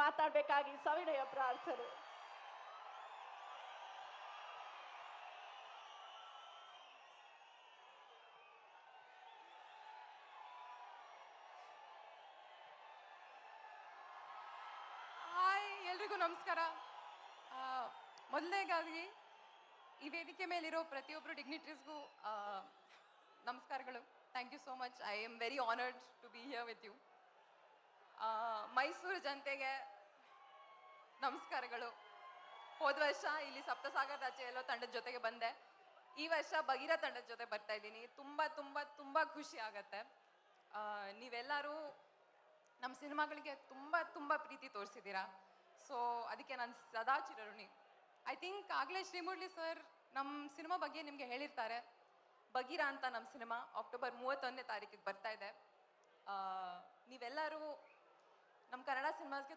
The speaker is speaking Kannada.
ಮಾತಾಡಬೇಕಾಗಿ ಸವಿನಯ ಪ್ರಾರ್ಥನೆ. ಹಾಯ್, ಎಲ್ರಿಗೂ ನಮಸ್ಕಾರ. ಮೊದಲನೇಗಾಗಿ ಈ ವೇದಿಕೆ ಮೇಲಿರೋ ಪ್ರತಿಯೊಬ್ಬರು ಡಿಗ್ನಿಟ್ರೀಸ್ಗೂ ನಮಸ್ಕಾರಗಳು. Thank you so much. I am very honoured to be here with you. Mysuru ಜನತೆಗೆ ನಮಸ್ಕಾರಗಳು. ಹೋದ ವರ್ಷ ಇಲ್ಲಿ ಸಪ್ತಸಾಗರದಾಚೆ ಎಲ್ಲೋ ತಂಡದ ಜೊತೆಗೆ ಬಂದೆ. ಈ ವರ್ಷ ಬಗಿರ ತಂಡದ ಜೊತೆ ಬರ್ತಾ ಇದ್ದೀನಿ. ತುಂಬ ತುಂಬ ತುಂಬ ಖುಷಿ ಆಗತ್ತೆ. ನೀವೆಲ್ಲರೂ ನಮ್ಮ ಸಿನಿಮಾಗಳಿಗೆ ತುಂಬ ತುಂಬ ಪ್ರೀತಿ ತೋರಿಸಿದ್ದೀರಾ. ಸೊ ಅದಕ್ಕೆ ನಾನು ಸದಾ ಚಿರಋಣಿ. ಐ ಥಿಂಕ್ ಆಗಲೇ ಶ್ರೀಮುರಳಿ ಸರ್ ನಮ್ಮ ಸಿನಿಮಾ ಬಗ್ಗೆ ನಿಮಗೆ ಹೇಳಿರ್ತಾರೆ. ಬಗೀರ ಅಂತ ನಮ್ಮ ಸಿನಿಮಾ ಅಕ್ಟೋಬರ್ 31ನೇ ತಾರೀಕಿಗೆ ಬರ್ತಾ ಇದೆ. ನೀವೆಲ್ಲರೂ ನಮ್ಮ ಕನ್ನಡ ಸಿನಿಮಾಸ್ಗೆ